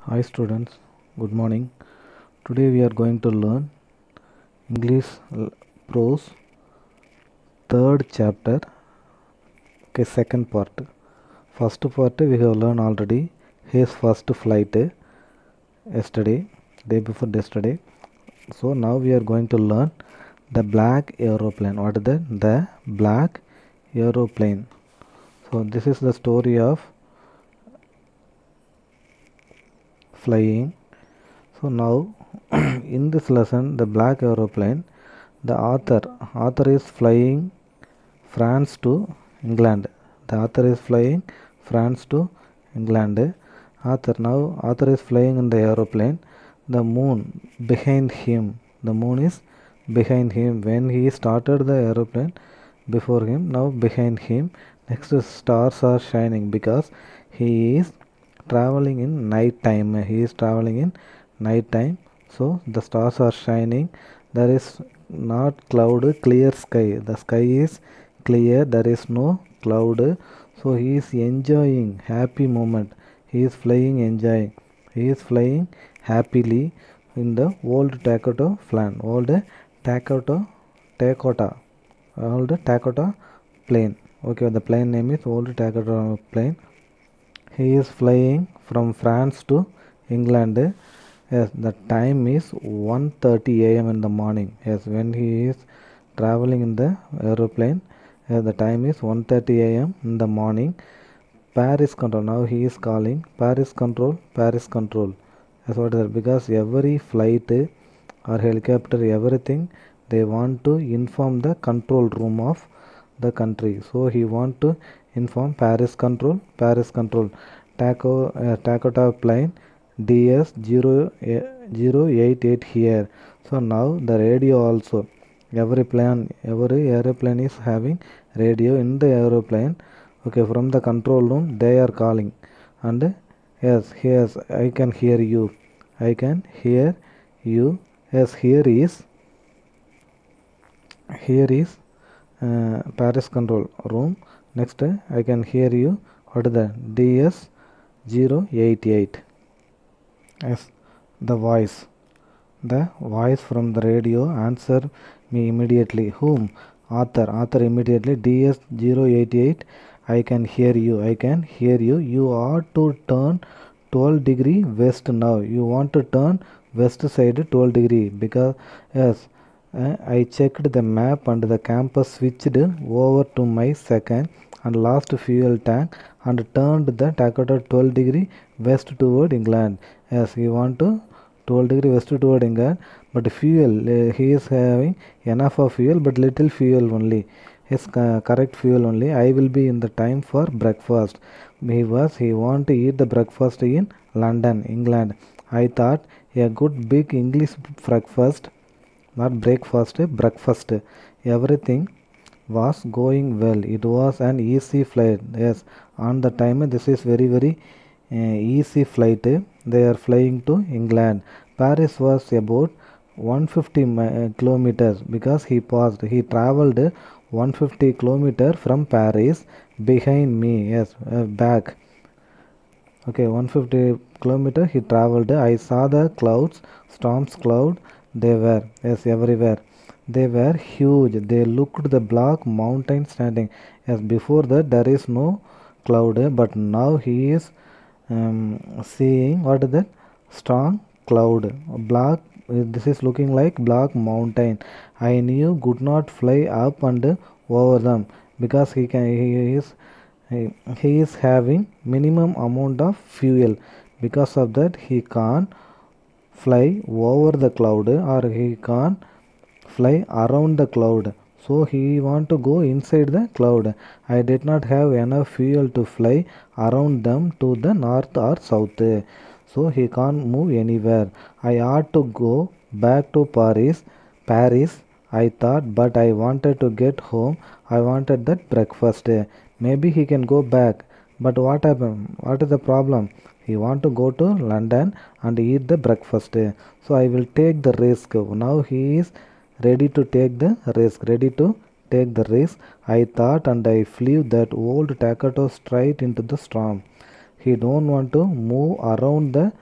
Hi students, good morning. Today we are going to learn English prose third chapter, okay, second part. First part we have learned already his first flight yesterday, day before yesterday. So now we are going to learn the black aeroplane. What is that? The black aeroplane. So this is the story of flying. So now in this lesson, the black aeroplane, the author is flying France to England. The author is flying France to England. Author is flying in the aeroplane. The moon behind him. The moon is behind him when he started the aeroplane. Before him, now behind him. Next, stars are shining because he is traveling in night time. He is traveling in night time. So the stars are shining. There is not cloud, clear sky. The sky is clear, there is no cloud. So he is enjoying happy moment. He is flying enjoying. He is flying happily in the old Dakota plane. Old Dakota. Old Dakota plane. Okay, the plane name is old Dakota plane. He is flying from France to England. Yes, the time is 1:30 a.m. in the morning. Yes, when he is traveling in the aeroplane, the time is 1:30 a.m. in the morning. Paris control. Now he is calling Paris control. Paris control. That's what it is. Because every flight or helicopter, everything, they want to inform the control room of the country. So he want to inform Paris control. Paris control. Dakota plane DS 088 here. So now the radio also. Every aeroplane is having radio in the aeroplane. Okay, from the control room they are calling. And yes, I can hear you. I can hear you. Yes, here is Paris control room. Next, I can hear you. What is the DS 088? Yes, the voice. The voice from the radio answer me immediately. Whom? Author. Author immediately. DS 088. I can hear you. I can hear you. You ought to turn 12-degree west now. You want to turn west side 12-degree because yes, I checked the map and the campus switched over to my second and last fuel tank and turned the Dakota 12-degree west toward England. Yes, he want to 12-degree west toward England, but fuel, he is having enough of fuel, but little fuel only. His correct fuel only. I will be in the time for breakfast. He want to eat the breakfast in London, England. I thought a good big English breakfast, not breakfast, breakfast. Everything was going well. It was an easy flight. Yes, on the time this is very easy flight. They are flying to England. Paris was about 150 kilometers because he passed. He traveled 150 kilometer from Paris behind me. Yes, back. Okay, 150 kilometer he traveled. I saw the clouds, storms cloud. They were, yes, everywhere. They were huge. They looked the black mountain standing. Yes, before that there is no cloud, but now he is seeing what is that? Strong cloud. Black. This is looking like black mountain. I knew could not fly up and over them because he is having minimum amount of fuel. Because of that he can't fly over the cloud or he can't fly around the cloud. So he want to go inside the cloud. I did not have enough fuel to fly around them to the north or south. So he can't move anywhere. I ought to go back to Paris, I thought, but I wanted to get home. I wanted that breakfast. Maybe he can go back. But what happened? What is the problem? He want to go to London and eat the breakfast. So I will take the risk. Now he is ready to take the risk. I thought and I flew that old Takato straight into the storm. He don't want to move around the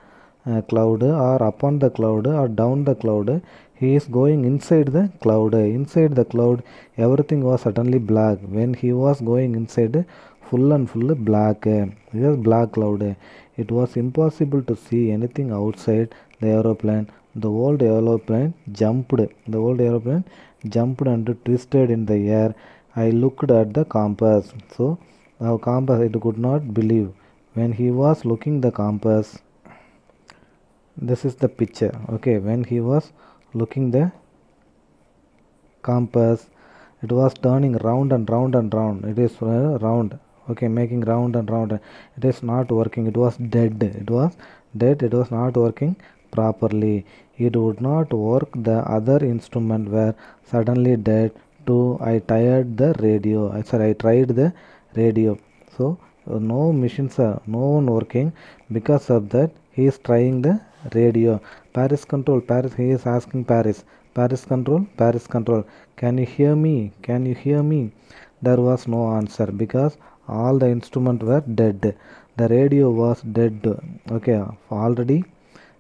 cloud or upon the cloud or down the cloud. He is going inside the cloud. Inside the cloud, everything was suddenly black. When he was going inside, full and full black. It was black cloud. It was impossible to see anything outside the aeroplane. The old aeroplane jumped. The old aeroplane jumped and twisted in the air. I looked at the compass. So, our compass, it could not believe. When he was looking the compass, this is the picture. Okay, when he was looking the compass, it was turning round and round and round. It is round. Okay, making round and round. It is not working. It was dead. It was dead. It was not working properly. It would not work. The other instrument were suddenly dead too. I tried the radio. I tried the radio. So no machines are no one working. Because of that, he is trying the radio. Paris control. Paris. He is asking Paris. Paris control. Paris control. Can you hear me? Can you hear me? There was no answer because all the instruments were dead. The radio was dead. Okay, already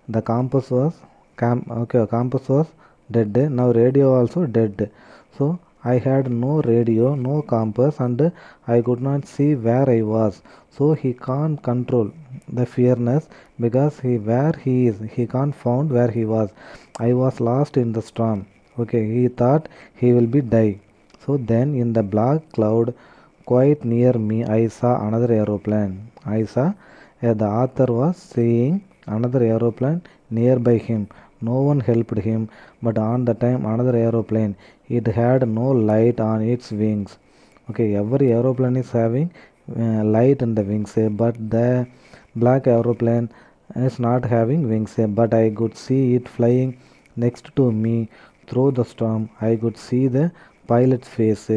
the compass was compass was dead. Now radio also dead. So I had no radio, no compass, and I could not see where I was. So he can't control the fearness because he is, he can't found where he was. I was lost in the storm. Okay, he thought he will be die. So then in the black cloud quite near me, I saw another aeroplane. I saw the author was seeing another aeroplane nearby him. No one helped him, but on the time another aeroplane, it had no light on its wings. Okay, every aeroplane is having light in the wings, but the black aeroplane is not having wings, but I could see it flying next to me through the storm. I could see the pilot's face.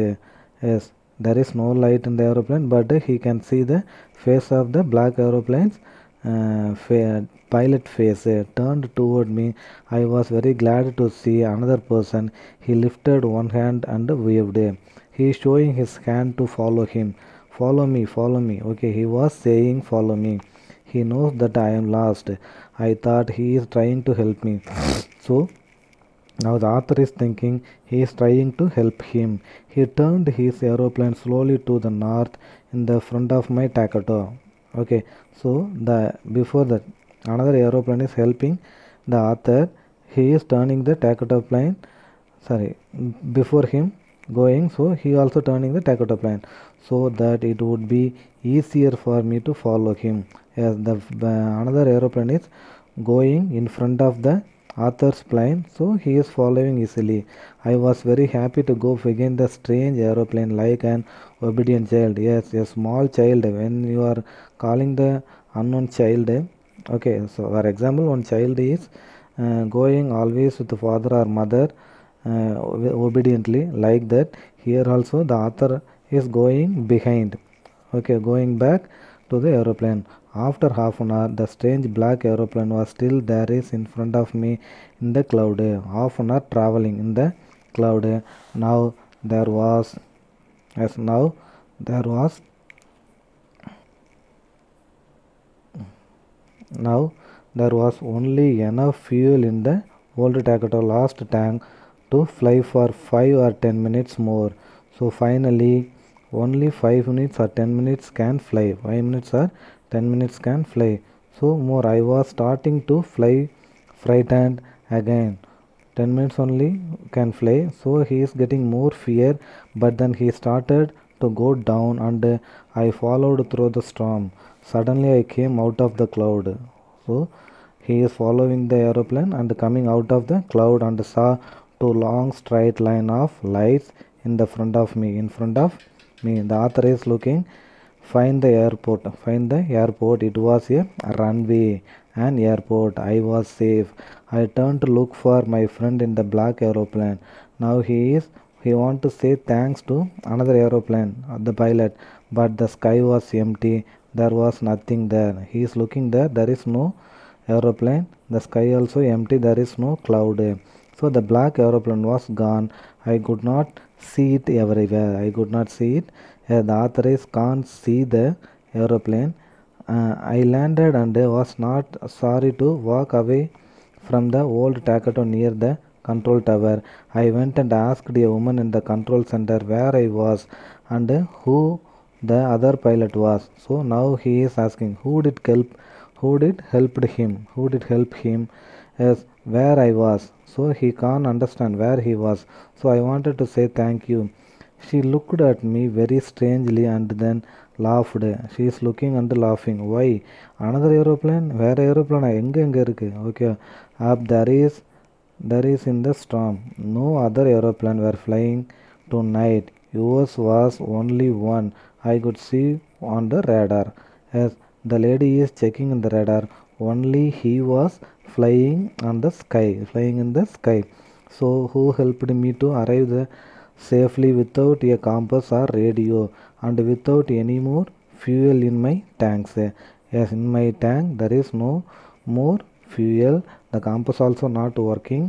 Yes, there is no light in the aeroplane, but he can see the face of the black aeroplane's pilot face turned toward me. I was very glad to see another person. He lifted one hand and waved. He is showing his hand to follow him. Follow me, follow me. Okay, he was saying follow me. He knows that I am lost. I thought he is trying to help me. So now the author is thinking he is trying to help him. He turned his aeroplane slowly to the north in the front of my Takato. Okay, so before that another aeroplane is helping the author. He is turning the Takato plane. Before him going, so he also turning the Takato plane so that it would be easier for me to follow him. As the another aeroplane is going in front of the author's plane, so he is following easily. I was very happy to go again the strange aeroplane like an obedient child. Yes, a small child. When you are calling the unknown child, okay, so for example, one child is going always with the father or mother obediently, like that. Here also the author is going behind. Okay, going back to the aeroplane. After half an hour, the strange black aeroplane was still there is in front of me in the cloud. Half an hour traveling in the cloud. Now there was, now there was only enough fuel in the old Takato last tank to fly for 5 or 10 minutes more. So finally only 5 minutes or 10 minutes can fly. 5 minutes or 10 minutes can fly. So more I was starting to fly frightened again. 10 minutes only can fly. So he is getting more fear, but then he started to go down and I followed through the storm. Suddenly I came out of the cloud. So he is following the aeroplane and coming out of the cloud and saw two long straight line of lights in the front of me. In front of me, the author is looking. Find the airport. Find the airport. It was a runway, an airport. I was safe. I turned to look for my friend in the black aeroplane. Now he want to say thanks to another aeroplane, the pilot, but the sky was empty. There was nothing there. He is looking there. There is no aeroplane. The sky also empty. There is no cloud. So the black aeroplane was gone. I could not see it everywhere. I could not see it. The author can't see the aeroplane. I landed and was not sorry to walk away from the old takeout near the control tower. I went and asked a woman in the control center where I was and who the other pilot was. So now he is asking who did help him as where I was. So he can't understand where he was. So I wanted to say thank you. She looked at me very strangely and then laughed. She is looking and laughing. Why? Another aeroplane? Where aeroplane? எங்க இருக்கு? Okay. Up there is in the storm. No other aeroplane were flying tonight. Yours was only one. I could see on the radar. As the lady is checking in the radar, only he was flying in the sky. So who helped me to arrive there safely without a compass or radio and without any more fuel in my tanks? Yes, in my tank there is no more fuel. The compass also not working.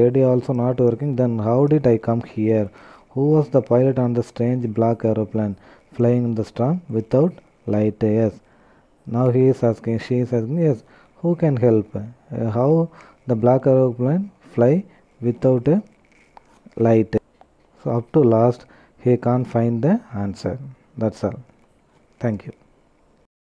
Radio also not working. Then how did I come here? Who was the pilot on the strange black aeroplane flying in the storm without light? Yes. Now she is asking, yes, who can help? How the black aeroplane fly without a light? So up to last, he can't find the answer. That's all. Thank you.